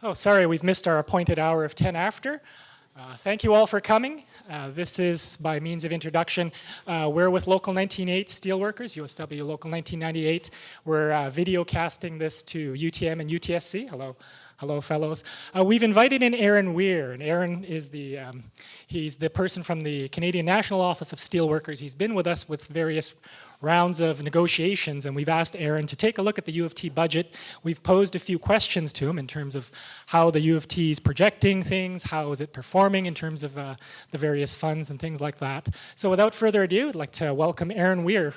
Oh, sorry, we've missed our appointed hour of 10 after. Thank you all for coming. This is, by means of introduction, we're with Local 1998 Steelworkers, USW Local 1998. We're video casting this to UTM and UTSC. Hello. Hello, fellows. We've invited in Aaron Weir, and Aaron is he's the person from the Canadian National Office of Steelworkers. He's been with us with various rounds of negotiations, and we've asked Aaron to take a look at the U of T budget. We've posed a few questions to him in terms of how the U of T is projecting things, how is it performing in terms of the various funds and things like that. So without further ado, I'd like to welcome Aaron Weir.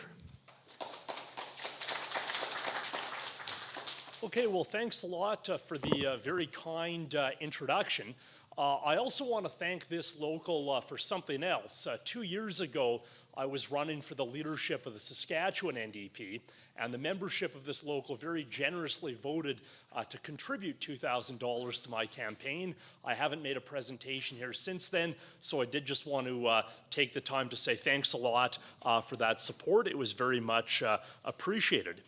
Okay, well, thanks a lot for the very kind introduction. I also want to thank this local for something else. 2 years ago, I was running for the leadership of the Saskatchewan NDP, and the membership of this local very generously voted to contribute $2,000 to my campaign. I haven't made a presentation here since then, so I did just want to take the time to say thanks a lot for that support. It was very much appreciated.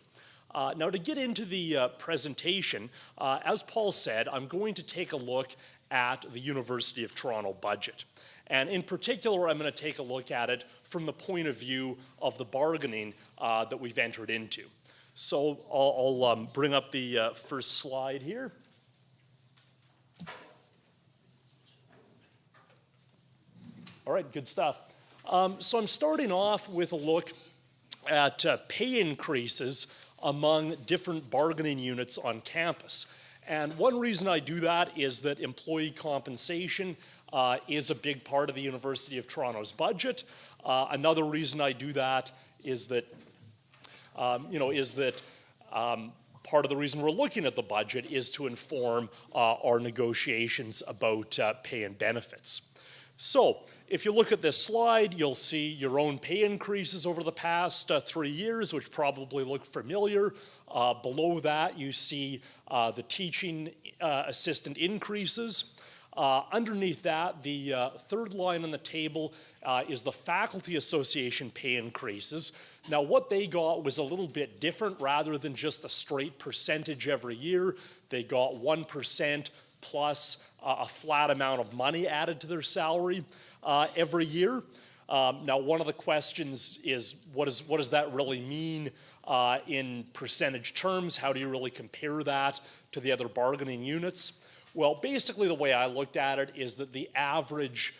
Now, to get into the presentation, as Paul said, I'm going to take a look at the University of Toronto budget. And in particular, I'm going to take a look at it from the point of view of the bargaining that we've entered into. So I'll bring up the first slide here. All right, good stuff. So I'm starting off with a look at pay increases among different bargaining units on campus. And one reason I do that is that employee compensation is a big part of the University of Toronto's budget. Another reason I do that is that, part of the reason we're looking at the budget is to inform our negotiations about pay and benefits. So, if you look at this slide, you'll see your own pay increases over the past 3 years, which probably look familiar. Below that, you see the teaching assistant increases. Underneath that, the third line on the table is the Faculty Association pay increases. Now, what they got was a little bit different. Rather than just a straight percentage every year, they got 1% plus a flat amount of money added to their salary every year. Now, one of the questions is, what does that really mean in percentage terms? How do you really compare that to the other bargaining units? Well, basically the way I looked at it is that the average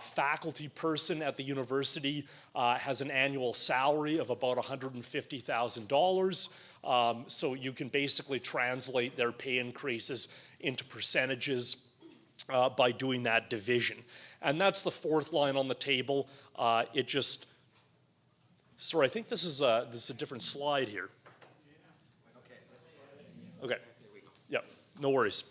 faculty person at the university has an annual salary of about $150,000. So you can basically translate their pay increases into percentages by doing that division. And that's the fourth line on the table. Sorry, I think this is a different slide here. Okay, yeah, no worries.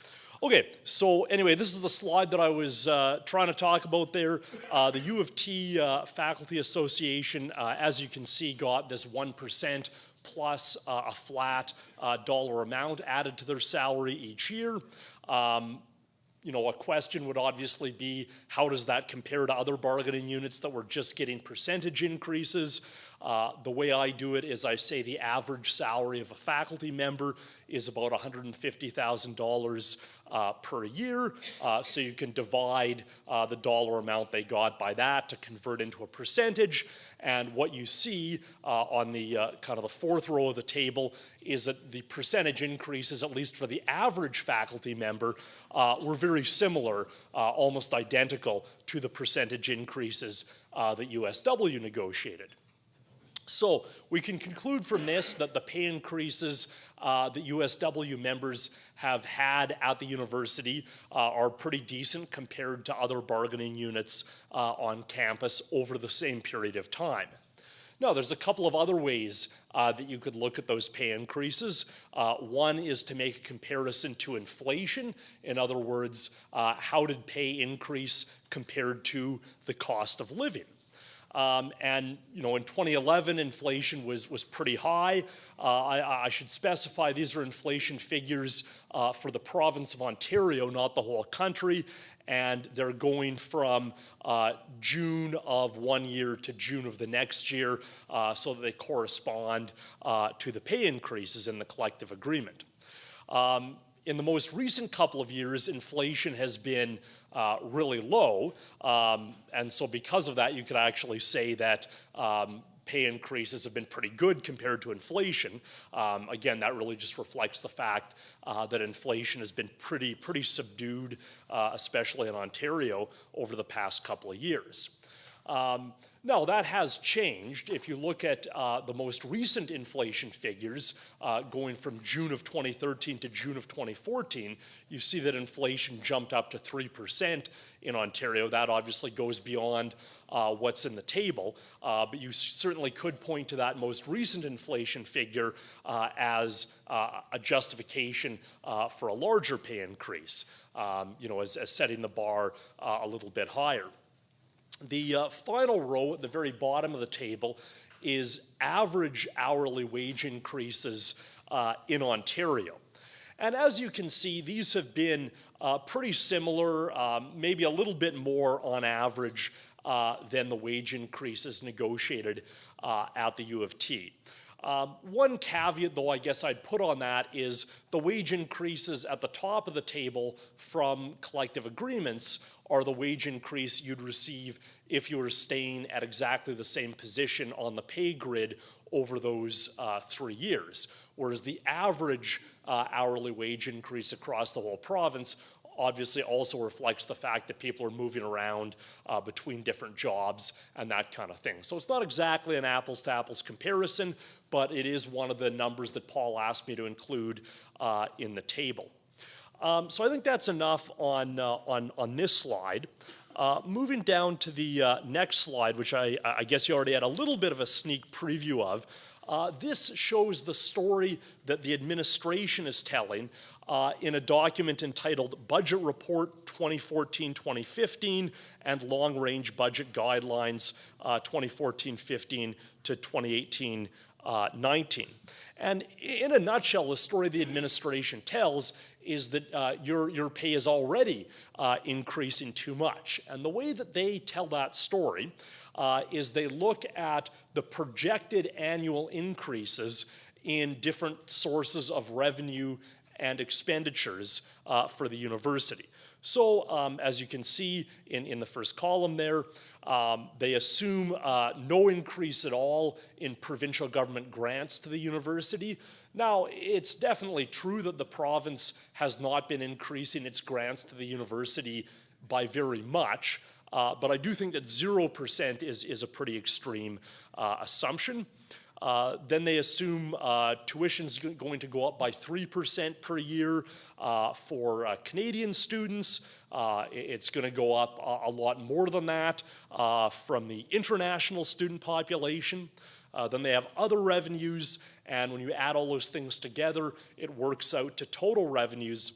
Okay, so anyway, this is the slide that I was trying to talk about there. The U of T Faculty Association, as you can see, got this 1% plus a flat dollar amount added to their salary each year. A question would obviously be, how does that compare to other bargaining units that were just getting percentage increases? The way I do it is I say the average salary of a faculty member is about $150,000 per year. So you can divide the dollar amount they got by that to convert into a percentage. And what you see on the kind of the fourth row of the table is that the percentage increases, at least for the average faculty member, were very similar, almost identical to the percentage increases that USW negotiated. So we can conclude from this that the pay increases that USW members have had at the university are pretty decent compared to other bargaining units on campus over the same period of time. Now, there's a couple of other ways that you could look at those pay increases. One is to make a comparison to inflation. In other words, how did pay increase compared to the cost of living? In 2011, inflation was pretty high. I should specify these are inflation figures for the province of Ontario, not the whole country, and they're going from June of one year to June of the next year, so that they correspond to the pay increases in the collective agreement. In the most recent couple of years, inflation has been really low, and so because of that, you could actually say that pay increases have been pretty good compared to inflation. Again, that really just reflects the fact that inflation has been pretty subdued, especially in Ontario, over the past couple of years. Now, that has changed. If you look at the most recent inflation figures, going from June of 2013 to June of 2014, you see that inflation jumped up to 3% in Ontario. That obviously goes beyond what's in the table, but you certainly could point to that most recent inflation figure as a justification for a larger pay increase, as setting the bar a little bit higher. The final row at the very bottom of the table is average hourly wage increases in Ontario. And as you can see, these have been pretty similar, maybe a little bit more on average than the wage increases negotiated at the U of T. One caveat, though, I guess I'd put on that is the wage increases at the top of the table from collective agreements are the wage increase you'd receive if you were staying at exactly the same position on the pay grid over those 3 years. Whereas the average hourly wage increase across the whole province obviously also reflects the fact that people are moving around between different jobs and that kind of thing. So it's not exactly an apples-to-apples comparison, but it is one of the numbers that Paul asked me to include in the table. So I think that's enough on this slide. Moving down to the next slide, which I guess you already had a little bit of a sneak preview of, this shows the story that the administration is telling in a document entitled Budget Report 2014-2015 and Long Range Budget Guidelines 2014-15 to 2018-19. And in a nutshell, the story the administration tells is that your pay is already increasing too much. And the way that they tell that story is they look at the projected annual increases in different sources of revenue and expenditures for the university. So as you can see in the first column there, they assume no increase at all in provincial government grants to the university. Now, it's definitely true that the province has not been increasing its grants to the university by very much, but I do think that 0% is a pretty extreme assumption. Then they assume tuition's going to go up by 3% per year for Canadian students. It's going to go up a lot more than that from the international student population. Then they have other revenues, and when you add all those things together, it works out to total revenues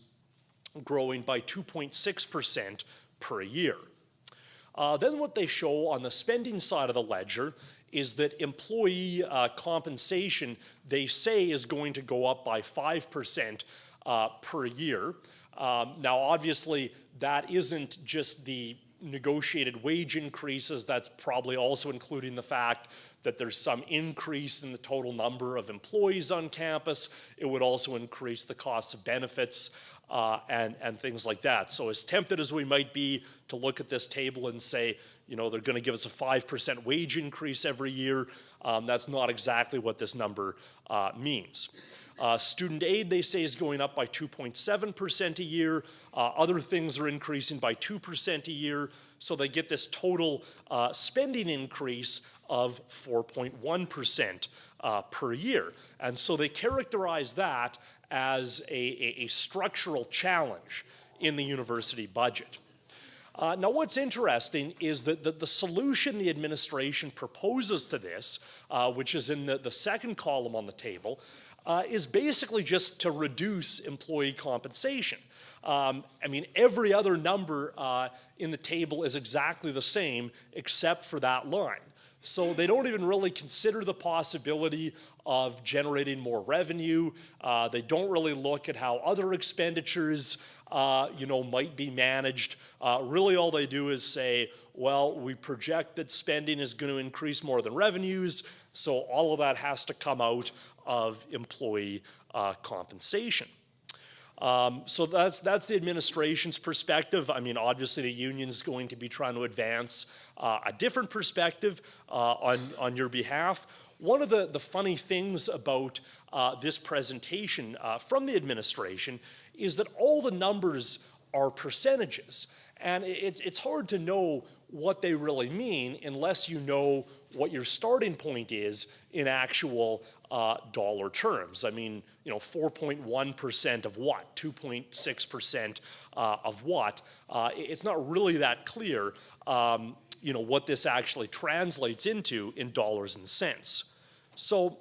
growing by 2.6% per year. Then what they show on the spending side of the ledger is that employee compensation, they say, is going to go up by 5% per year. Now, obviously, that isn't just the negotiated wage increases. That's probably also including the fact that there's some increase in the total number of employees on campus. It would also increase the cost of benefits and things like that. So as tempted as we might be to look at this table and say, they're going to give us a 5% wage increase every year, that's not exactly what this number means. Student aid, they say, is going up by 2.7% a year. Other things are increasing by 2% a year. So they get this total spending increase of 4.1% per year. And so they characterize that as a structural challenge in the university budget. Now, what's interesting is that the solution the administration proposes to this, which is in the second column on the table, is basically just to reduce employee compensation. Every other number in the table is exactly the same except for that line. So they don't even really consider the possibility of generating more revenue. They don't really look at how other expenditures might be managed. Really all they do is say, well, we project that spending is going to increase more than revenues, so all of that has to come out of employee compensation. So that's the administration's perspective. I mean, obviously the union's going to be trying to advance a different perspective on your behalf. One of the funny things about this presentation from the administration is that all the numbers are percentages. And it's hard to know what they really mean unless you know what your starting point is in actual dollar terms. I mean, 4.1% of what? 2.6% of what? It's not really that clear, what this actually translates into in dollars and cents. So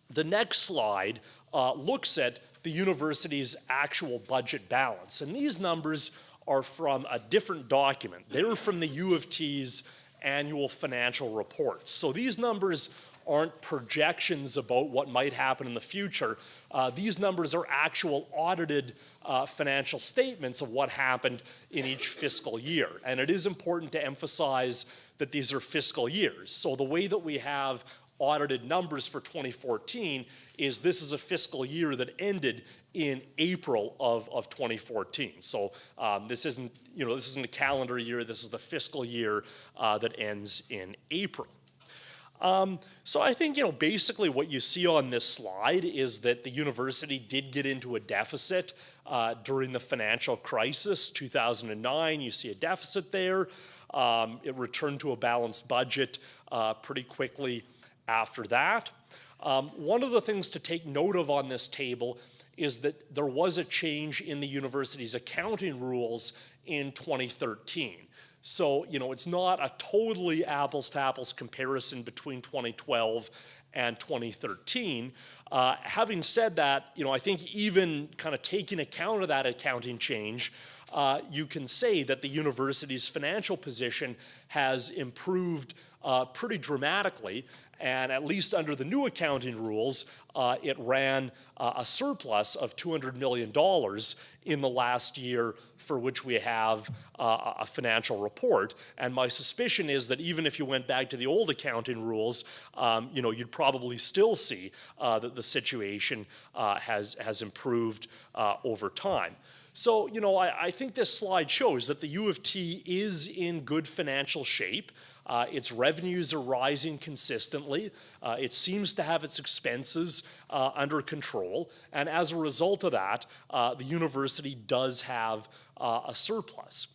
the next slide looks at the university's actual budget balance. And these numbers are from a different document. They were from the U of T's annual financial reports. So these numbers aren't projections about what might happen in the future. These numbers are actual audited financial statements of what happened in each fiscal year. And it is important to emphasize that these are fiscal years. So the way that we have audited numbers for 2014 is this is a fiscal year that ended in April of 2014. So this isn't a calendar year, this is the fiscal year that ends in April. So I think, basically what you see on this slide is that the university did get into a deficit during the financial crisis, 2009. You see a deficit there. It returned to a balanced budget pretty quickly after that. One of the things to take note of on this table is that there was a change in the university's accounting rules in 2013. So, it's not a totally apples-to-apples comparison between 2012 and 2013. Having said that, I think even kind of taking account of that accounting change, you can say that the university's financial position has improved pretty dramatically. And at least under the new accounting rules, it ran a surplus of $200 million in the last year for which we have a financial report. And my suspicion is that even if you went back to the old accounting rules, you'd probably still see that the situation has improved over time. So, I think this slide shows that the U of T is in good financial shape. Its revenues are rising consistently. It seems to have its expenses under control. And as a result of that, the university does have a surplus.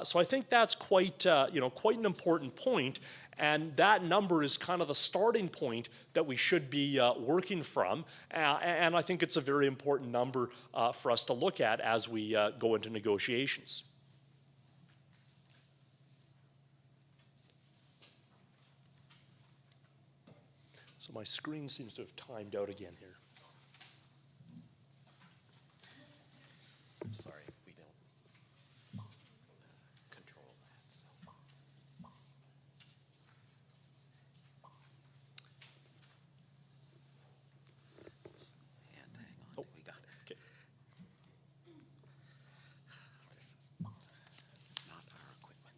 So I think that's quite an important point. And that number is kind of the starting point that we should be working from. And I think it's a very important number for us to look at as we go into negotiations. So my screen seems to have timed out again here. I'm sorry, we don't control that. So. And hang on, Oh, we got it. okay. This is not our equipment.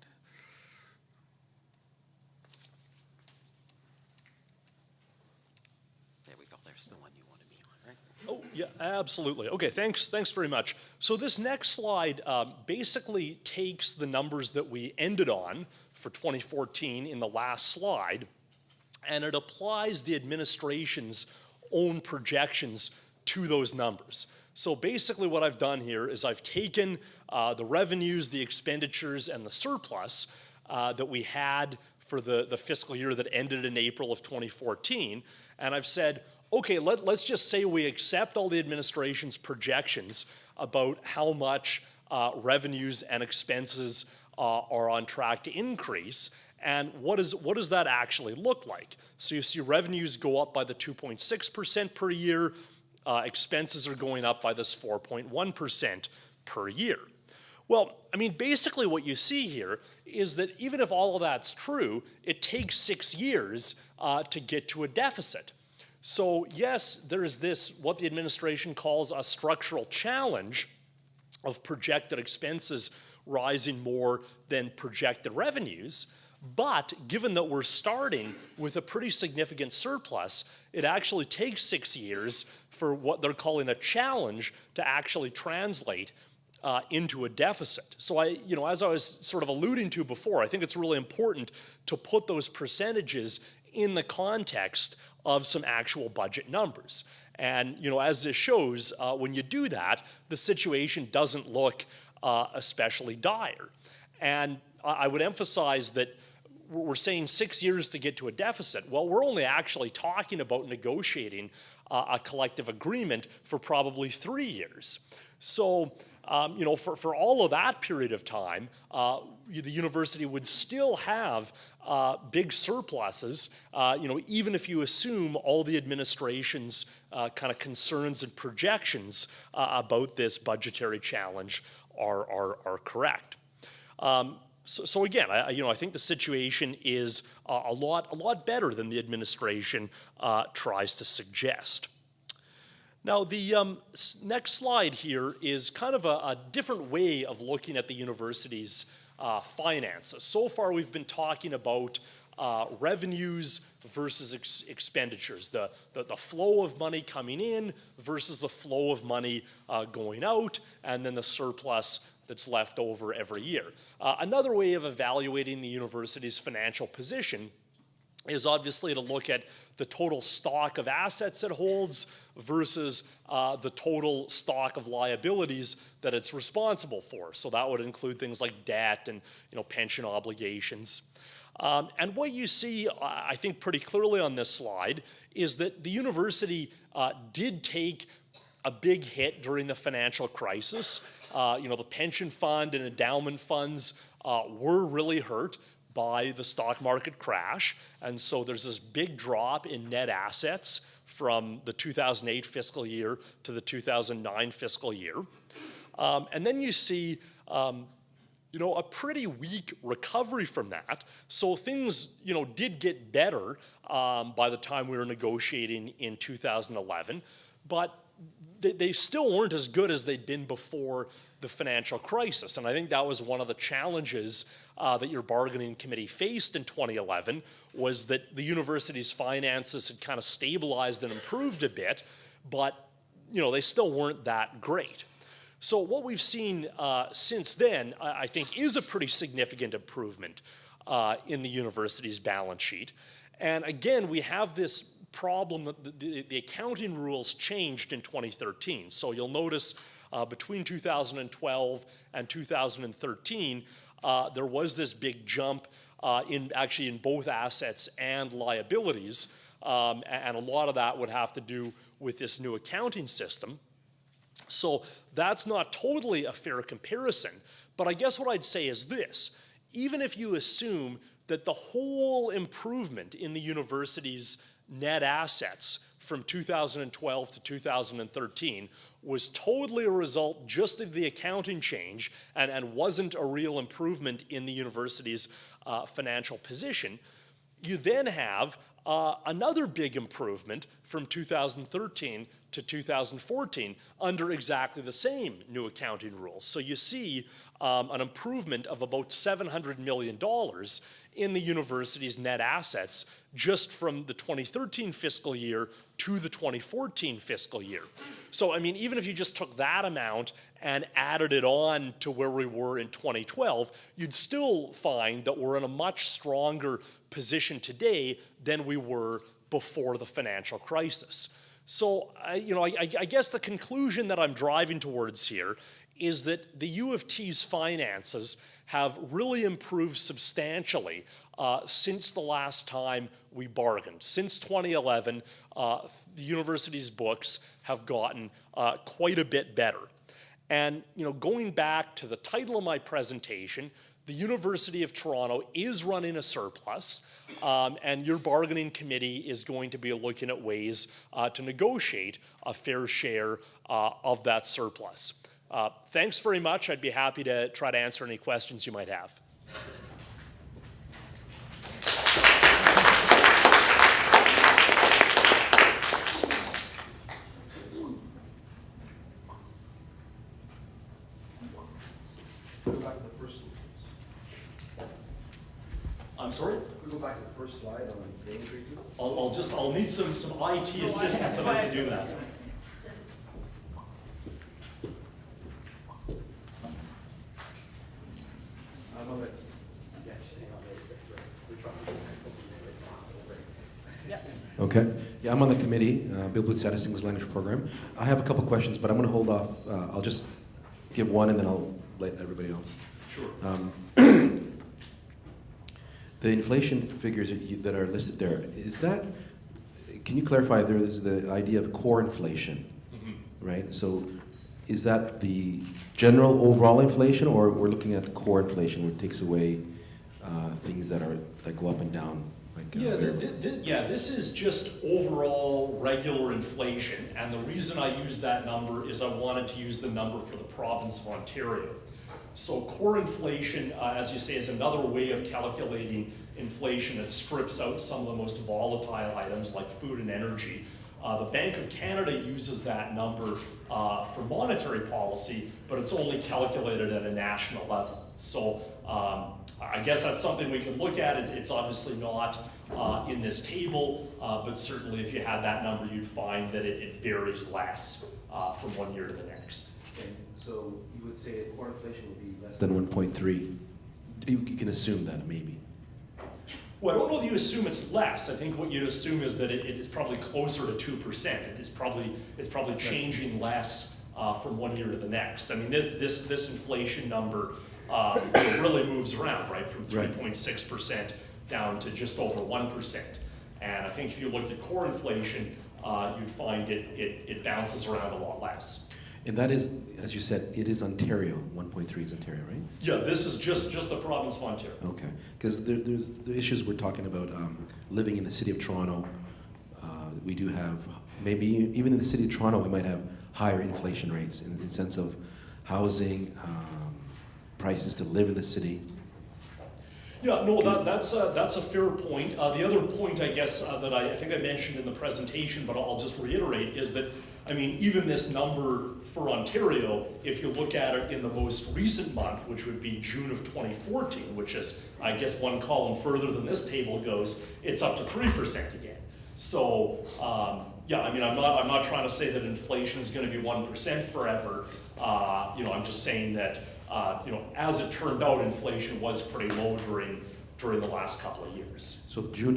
There we go. There's the one you want to be on, right? Oh, yeah, absolutely. Okay, thanks very much. So this next slide basically takes the numbers that we ended on for 2014 in the last slide, and it applies the administration's own projections to those numbers. So basically what I've done here is I've taken the revenues, the expenditures, and the surplus that we had for the fiscal year that ended in April of 2014, and I've said, okay, let's just say we accept all the administration's projections about how much revenues and expenses are on track to increase, and what does that actually look like? So you see revenues go up by the 2.6% per year, expenses are going up by this 4.1% per year. Well, I mean, basically what you see here is that even if all of that's true, it takes 6 years to get to a deficit. So yes, there is this, what the administration calls a structural challenge of projected expenses rising more than projected revenues, But given that we're starting with a pretty significant surplus, it actually takes 6 years for what they're calling a challenge to actually translate into a deficit. So as I was sort of alluding to before, I think it's really important to put those percentages in the context of some actual budget numbers. And as this shows, when you do that, the situation doesn't look especially dire. And I would emphasize that we're saying 6 years to get to a deficit. Well, we're only actually talking about negotiating a collective agreement for probably 3 years. So, for all of that period of time, the university would still have big surpluses, even if you assume all the administration's kind of concerns and projections about this budgetary challenge are correct. So again, I think the situation is a lot better than the administration tries to suggest. Now, the next slide here is kind of a different way of looking at the university's finances. So far, we've been talking about revenues versus expenditures, the flow of money coming in versus the flow of money going out, and then the surplus that's left over every year. Another way of evaluating the university's financial position is obviously to look at the total stock of assets it holds versus the total stock of liabilities that it's responsible for. So that would include things like debt and pension obligations. And what you see, I think pretty clearly on this slide, is that the university did take a big hit during the financial crisis. The pension fund and endowment funds were really hurt by the stock market crash, and so there's this big drop in net assets from the 2008 fiscal year to the 2009 fiscal year. And then you see a pretty weak recovery from that. So things did get better by the time we were negotiating in 2011, but they still weren't as good as they'd been before the financial crisis. And I think that was one of the challenges that your bargaining committee faced in 2011, was that the university's finances had kind of stabilized and improved a bit, but they still weren't that great. So what we've seen since then, I think, is a pretty significant improvement in the university's balance sheet. And again, we have this problem that the accounting rules changed in 2013. So you'll notice between 2012 and 2013, there was this big jump in both assets and liabilities, and a lot of that would have to do with this new accounting system. So that's not totally a fair comparison, but I guess what I'd say is this: even if you assume that the whole improvement in the university's net assets from 2012 to 2013 was totally a result just of the accounting change and wasn't a real improvement in the university's financial position, you then have another big improvement from 2013 to 2014 under exactly the same new accounting rules. So you see an improvement of about $700 million in the university's net assets just from the 2013 fiscal year to the 2014 fiscal year. So, I mean, even if you just took that amount and added it on to where we were in 2012, you'd still find that we're in a much stronger position today than we were before the financial crisis. So, I guess the conclusion that I'm driving towards here is that the U of T's finances have really improved substantially since the last time we bargained. Since 2011, the university's books have gotten quite a bit better. And going back to the title of my presentation, the University of Toronto is running a surplus, and your bargaining committee is going to be looking at ways to negotiate a fair share of that surplus. Thanks very much. I'd be happy to try to answer any questions you might have. I'm sorry? Can we go back to the first slide on the increases? I'll need some IT assistance if I can do that. I'm on the, okay. Yeah, I'm on the committee, Bill Booth Status English Language Program. I have a couple questions, but I'm going to hold off. I'll just give one and then I'll let everybody else. Sure. The inflation figures that are listed there, is that, can you clarify, there is the idea of core inflation, right? So is that the general overall inflation, or we're looking at the core inflation, where it takes away things that go up and down? Like, This is just overall regular inflation, and the reason I use that number is I wanted to use the number for the province of Ontario. So core inflation, as you say, is another way of calculating inflation that strips out some of the most volatile items like food and energy. The Bank of Canada uses that number for monetary policy, but it's only calculated at a national level. So I guess that's something we could look at. It's obviously not in this table, but certainly if you had that number, you'd find that it varies less from one year to the next. Okay. So you would say that core inflation would be less than 1.3. You can assume that, maybe. Well, I don't know that you assume it's less. I think what you'd assume is that it is probably closer to 2%. It's probably changing less from one year to the next. I mean, this inflation number really moves around, right, from 3.6% down to just over 1%. And I think if you looked at core inflation, you'd find it bounces around a lot less. And that is, as you said, it is Ontario. 1.3 is Ontario, right? Yeah, this is just the province of Ontario. Okay, because there's the issues we're talking about. Living in the city of Toronto, we do have, maybe even in the city of Toronto, we might have higher inflation rates in the sense of housing, prices to live in the city. Yeah, no, that's a fair point. The other point, I guess, that I think I mentioned in the presentation, but I'll just reiterate, is that, I mean, even this number for Ontario, if you look at it in the most recent month, which would be June of 2014, which is, I guess, one column further than this table goes, it's up to 3% again. So, yeah, I mean, I'm not trying to say that inflation is going to be 1% forever. I'm just saying that, as it turned out, inflation was pretty low during the last couple of years. So June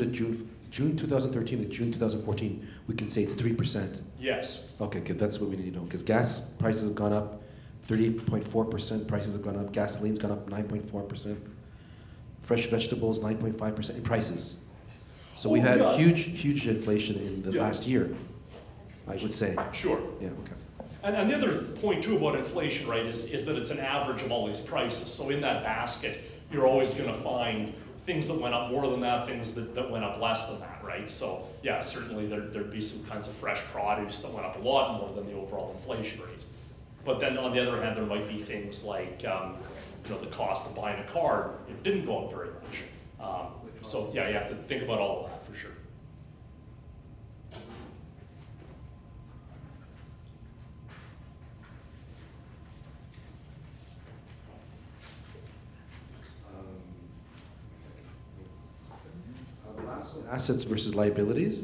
2013 to June 2014, we can say it's 3%. Yes. Okay, good. That's what we need to know. Because gas prices have gone up 38.4%. Prices have gone up. Gasoline's gone up 9.4%. Fresh vegetables 9.5% in prices. So we had huge inflation in the last year, I would say. Sure. Yeah. Okay. And the other point too about inflation, right, is that it's an average of all these prices. So in that basket, you're always going to find things that went up more than that, things that went up less than that, right? So yeah, certainly there'd be some kinds of fresh produce that went up a lot more than the overall inflation rate. But then on the other hand, there might be things like the cost of buying a car. It didn't go up very much. So yeah, you have to think about all of that for sure. The last one, assets versus liabilities.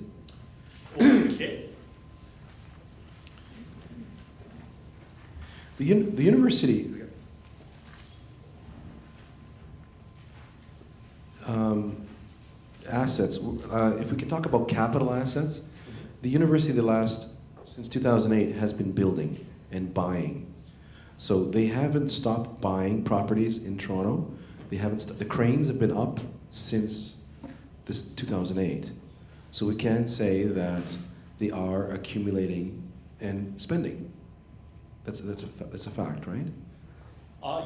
Okay. The university assets. If we can talk about capital assets, the university since 2008 has been building and buying. So they haven't stopped buying properties in Toronto. They haven't. The cranes have been up since this 2008. So we can say that they are accumulating and spending. That's a fact, right?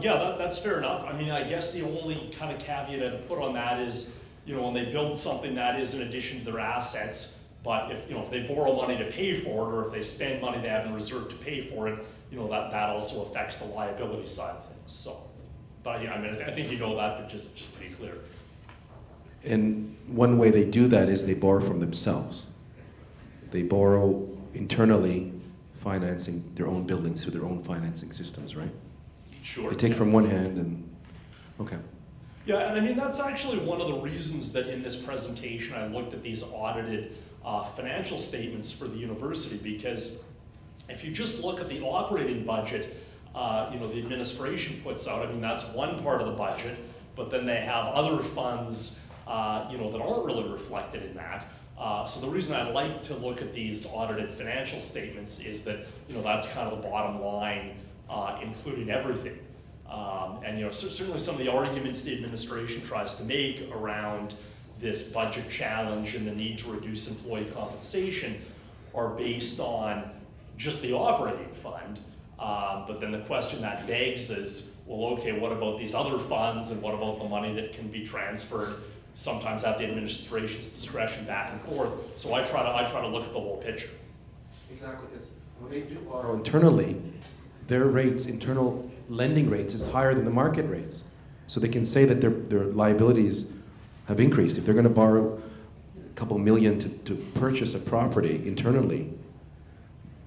Yeah, that's fair enough. I mean, I guess the only kind of caveat I'd put on that is, when they build something, that is in addition to their assets. But if they borrow money to pay for it, or if they spend money they have in reserve to pay for it, that also affects the liability side of things. So, but yeah, I mean, I think you know that, but just to be clear. And one way they do that is they borrow from themselves. They borrow internally, financing their own buildings through their own financing systems, right? Sure. They take from one hand and, okay. Yeah, and I mean, that's actually one of the reasons that in this presentation I looked at these audited financial statements for the university, because if you just look at the operating budget, the administration puts out, I mean, that's one part of the budget, but then they have other funds, that aren't really reflected in that. So the reason I like to look at these audited financial statements is that, that's kind of the bottom line, including everything. And certainly some of the arguments the administration tries to make around this budget challenge and the need to reduce employee compensation are based on just the operating fund. But then the question that begs is, well, okay, what about these other funds, and what about the money that can be transferred sometimes at the administration's discretion back and forth? So I try to look at the whole picture. Exactly, because when they do borrow internally, their rates, internal lending rates, is higher than the market rates. So they can say that their liabilities have increased. If they're going to borrow a couple million to purchase a property internally,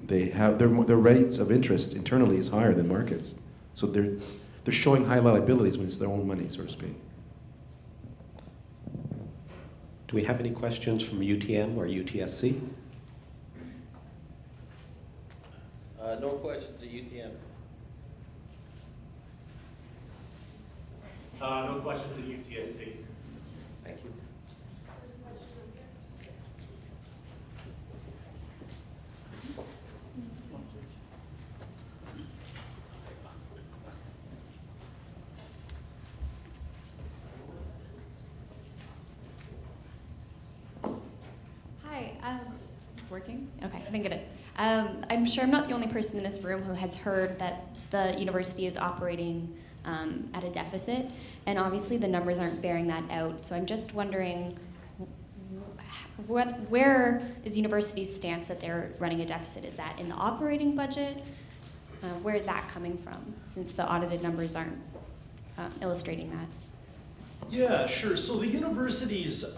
they have their rates of interest internally is higher than markets. So they're showing high liabilities when it's their own money, so to speak. Do we have any questions from UTM or UTSC? No questions at UTM. No questions at UTSC. Thank you. Hi, is this working? Okay, I think it is. I'm sure I'm not the only person in this room who has heard that the university is operating at a deficit, and obviously the numbers aren't bearing that out. So I'm just wondering, where is the university's stance that they're running a deficit? Is that in the operating budget? Where is that coming from, since the audited numbers aren't illustrating that? Yeah, sure. So the university's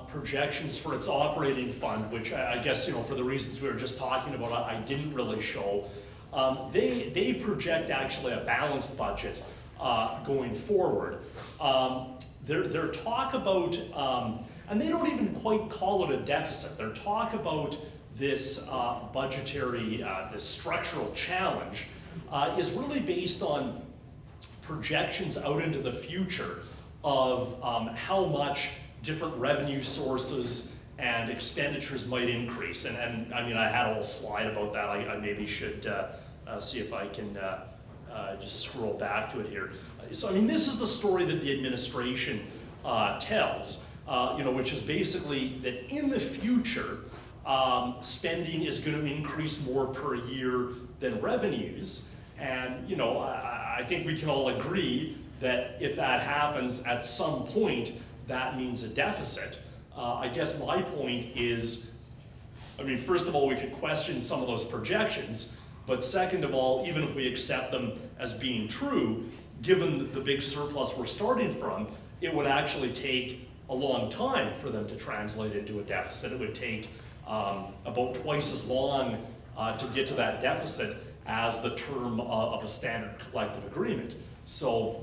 projections for its operating fund, which I guess, for the reasons we were just talking about, I didn't really show, they project actually a balanced budget going forward. Their talk about, and they don't even quite call it a deficit, their talk about this budgetary, this structural challenge is really based on projections out into the future of how much different revenue sources and expenditures might increase. And I mean, I had a whole slide about that. I maybe should see if I can just scroll back to it here. So I mean, this is the story that the administration tells, which is basically that in the future, spending is going to increase more per year than revenues. And I think we can all agree that if that happens at some point, that means a deficit. I guess my point is, I mean, first of all, we could question some of those projections, but second of all, even if we accept them as being true, given the big surplus we're starting from, it would actually take a long time for them to translate into a deficit. It would take about twice as long to get to that deficit as the term of a standard collective agreement. So,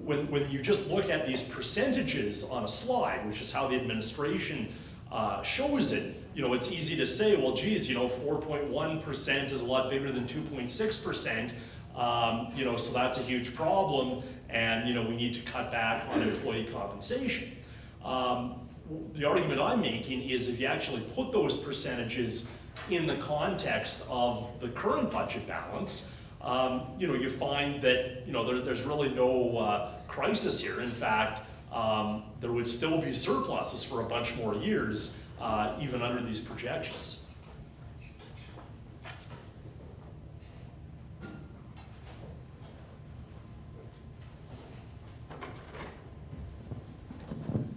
when you just look at these percentages on a slide, which is how the administration shows it, it's easy to say, well, geez, 4.1% is a lot bigger than 2.6%, so that's a huge problem, and, we need to cut back on employee compensation. The argument I'm making is if you actually put those percentages in the context of the current budget balance, you find that there's really no crisis here. In fact, there would still be surpluses for a bunch more years, even under these projections.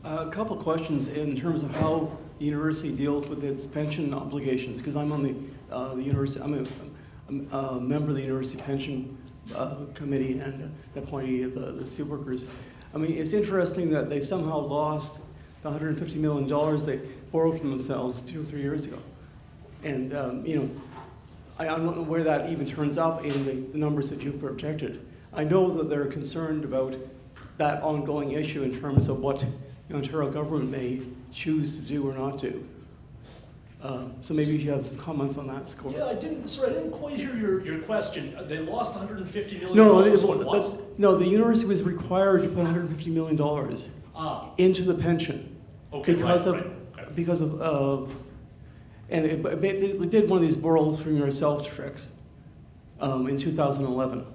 A couple of questions in terms of how the university deals with its pension obligations, because I'm on the university. I'm a member of the university pension committee and an appointee of the steelworkers. I mean, it's interesting that they somehow lost the $150 million they borrowed from themselves 2 or 3 years ago. And, I don't know where that even turns up in the numbers that you projected. I know that they're concerned about that ongoing issue in terms of what the Ontario government may choose to do or not do. So maybe if you have some comments on that score. Yeah, I didn't quite hear your question. They lost $150 million on what? No, the university was required to put $150 million into the pension. Okay, because right, of okay. because of and it did one of these borrow from yourself tricks in 2011.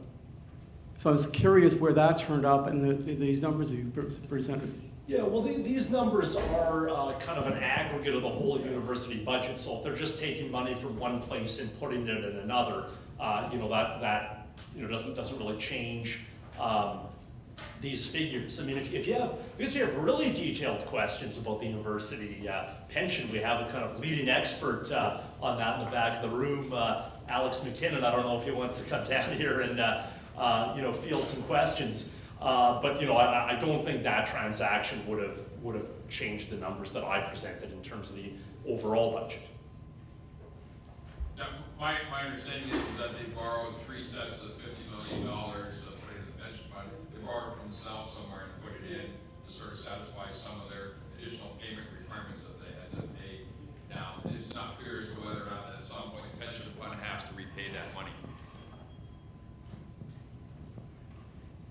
So I was curious where that turned up and these numbers that you presented. Yeah, well, these numbers are kind of an aggregate of the whole university budget. So if they're just taking money from one place and putting it in another, that doesn't really change these figures. I mean, if you have really detailed questions about the university pension, we have a kind of leading expert on that in the back of the room, Alex McKinnon. I don't know if he wants to come down here and field some questions. But I don't think that transaction would have changed the numbers that I presented in terms of the overall budget. Now, my understanding is that they borrowed 3 sets of $50 million to put in the pension fund. They borrowed from themselves somewhere and put it in to sort of satisfy some of their additional payment requirements that they had to pay. Now, it's not clear as to whether or not at some point the pension fund has to repay that money.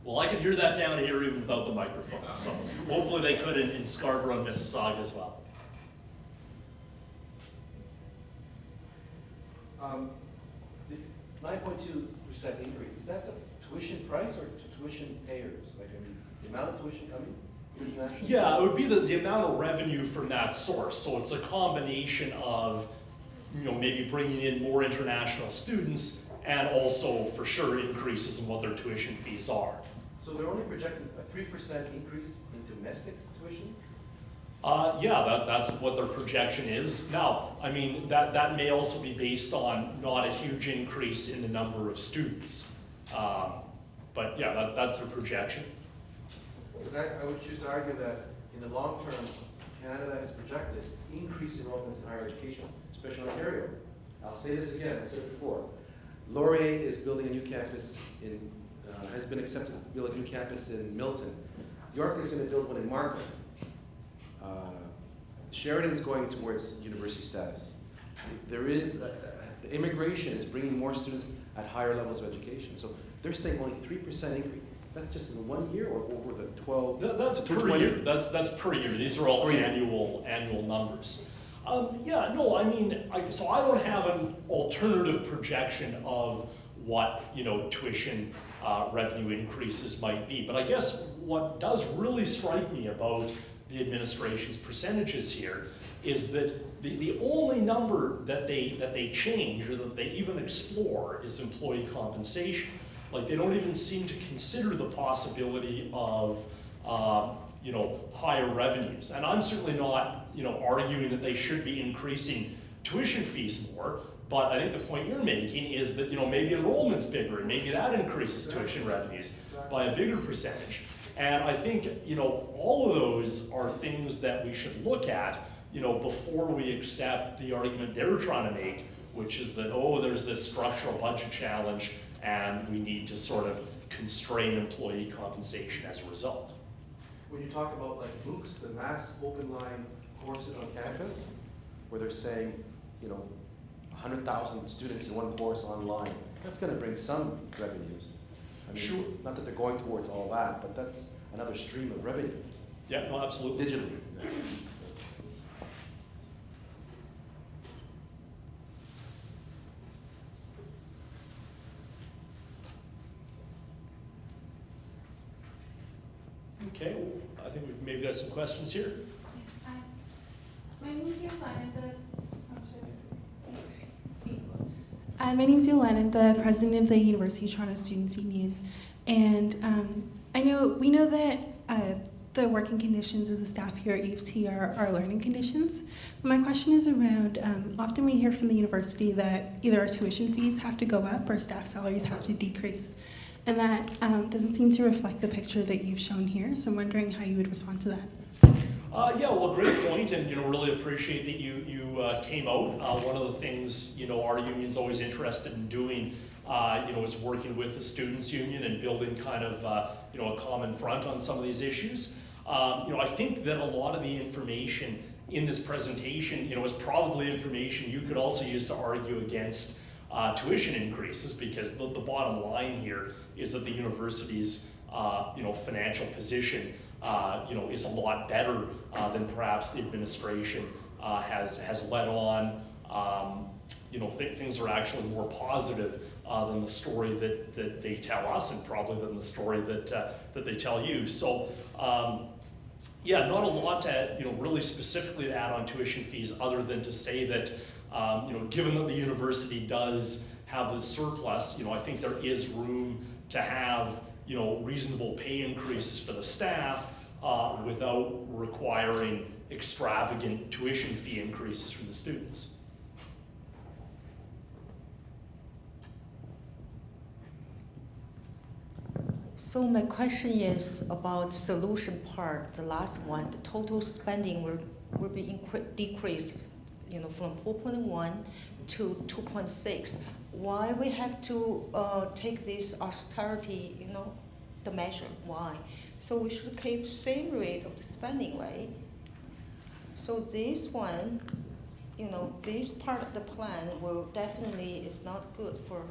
Well, I could hear that down here even without the microphone, so hopefully they could in Scarborough and Mississauga as well. 9.2% increase, that's a tuition price or tuition payers? Like, I mean, the amount of tuition coming? International? Yeah, it would be the amount of revenue from that source. So it's a combination of, maybe bringing in more international students and also for sure increases in what their tuition fees are. So they're only projecting a 3% increase in domestic tuition? Yeah, that's what their projection is. Now, I mean, that may also be based on not a huge increase in the number of students. But yeah, that's their projection. Because I would choose to argue that in the long term, Canada has projected increase in enrollments in higher education, especially in Ontario. I'll say this again, I said it before. Laurier is building a new campus has been accepted to build a new campus in Milton. York is going to build one in Markham. Sheridan is going towards university status. There is, immigration is bringing more students at higher levels of education. So they're saying only 3% increase. That's just in 1 year or over the 12? That's per year. That's per year. These are all annual numbers. Yeah, no, I mean, so I don't have an alternative projection of what tuition revenue increases might be. But I guess what does really strike me about the administration's percentages here is that the only number that they change or that they even explore is employee compensation. Like, they don't even seem to consider the possibility of higher revenues. And I'm certainly not arguing that they should be increasing tuition fees more. But I think the point you're making is that maybe enrollment's bigger and maybe that increases tuition revenues by a bigger percentage. And I think all of those are things that we should look at before we accept the argument they're trying to make, which is that there's this structural budget challenge and we need to sort of constrain employee compensation as a result. When you talk about like MOOCs, the mass open line courses on campus, where they're saying 100,000 students in one course online, that's going to bring some revenues. I mean, sure. Not that they're going towards all that, but that's another stream of revenue. Yeah, no, absolutely. Digitally. Okay, well, I think we've maybe got some questions here. Hi. My name is Yolanda, the president of the University of Toronto Students' Union. And we know that the working conditions of the staff here at U of T are learning conditions. But my question is around, often we hear from the university that either our tuition fees have to go up or staff salaries have to decrease. And that doesn't seem to reflect the picture that you've shown here. So I'm wondering how you would respond to that. Yeah, well, great point, and really appreciate that you came out. One of the things our union's always interested in doing is working with the students union and building kind of, a common front on some of these issues. I think that a lot of the information in this presentation, is probably information you could also use to argue against tuition increases, because the bottom line here is that the university's, financial position, is a lot better than perhaps the administration has led on. Things are actually more positive than the story that they tell us, and probably than the story that they tell you. So, not a lot to, really specifically to add on tuition fees, other than to say that, given that the university does have this surplus, I think there is room to have, reasonable pay increases for the staff without requiring extravagant tuition fee increases from the students. So my question is about solution part, the last one. The total spending will be decreased, from 4.1 to 2.6. Why we have to take this austerity, the measure? Why? So we should keep same rate of the spending, right? So this one, this part of the plan will definitely is not good for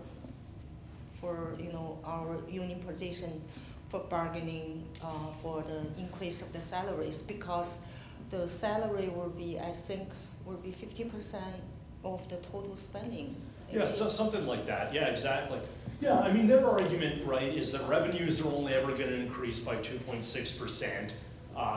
our union position for bargaining for the increase of the salaries, because the salary will be, I think, 50% of the total spending. Yeah, so something like that. Yeah, exactly. Yeah, I mean, their argument, right, is that revenues are only ever going to increase by 2.6%.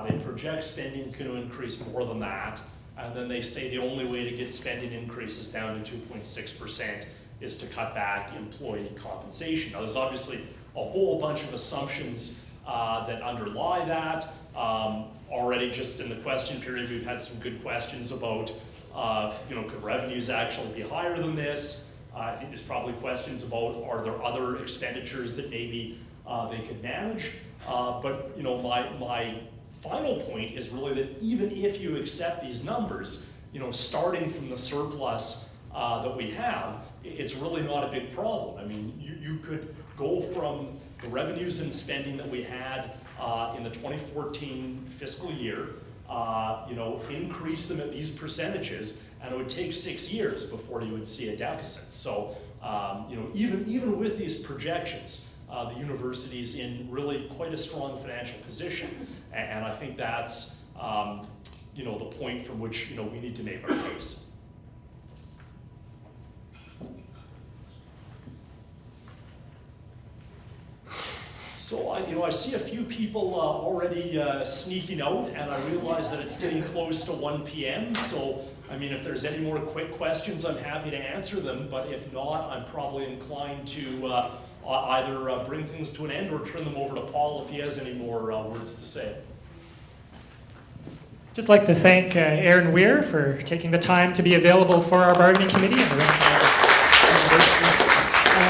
They project spending is going to increase more than that, and then they say the only way to get spending increases down to 2.6% is to cut back employee compensation. Now, there's obviously a whole bunch of assumptions that underlie that. Already just in the question period, we've had some good questions about, could revenues actually be higher than this? I think there's probably questions about, are there other expenditures that maybe they could manage? But my final point is really that even if you accept these numbers, starting from the surplus that we have, it's really not a big problem. I mean, you could go from the revenues and spending that we had in the 2014 fiscal year, increase them at these percentages, and it would take 6 years before you would see a deficit. So, even with these projections, the university's in really quite a strong financial position, and I think that's, the point from which, we need to make our case. So I see a few people already sneaking out, and I realize that it's getting close to 1 p.m. So, I mean, if there's any more quick questions, I'm happy to answer them. But if not, I'm probably inclined to either bring things to an end or turn them over to Paul if he has any more words to say. Just like to thank Aaron Weir for taking the time to be available for our bargaining committee and the rest of our university.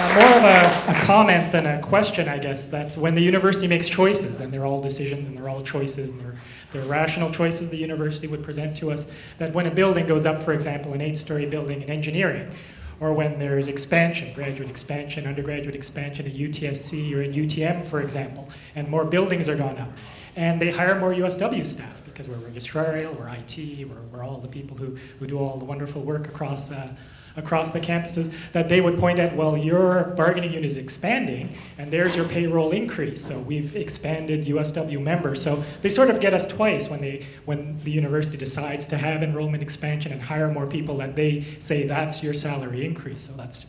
More of a comment than a question, I guess, that when the university makes choices, and they're all decisions and they're all choices, and they're rational choices the university would present to us, that when a building goes up, for example, an 8-story building in engineering, or when there's expansion, graduate expansion, undergraduate expansion at UTSC or at UTM, for example, and more buildings are gone up, and they hire more USW staff, because we're registrarial, we're IT, we're all the people who do all the wonderful work across the campuses, that they would point out, well, your bargaining unit is expanding, and there's your payroll increase. So we've expanded USW members. So they sort of get us twice when the university decides to have enrollment expansion and hire more people, that they say that's your salary increase. So that's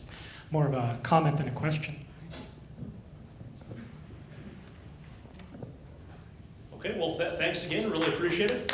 more of a comment than a question. Okay, well, thanks again. Really appreciate it.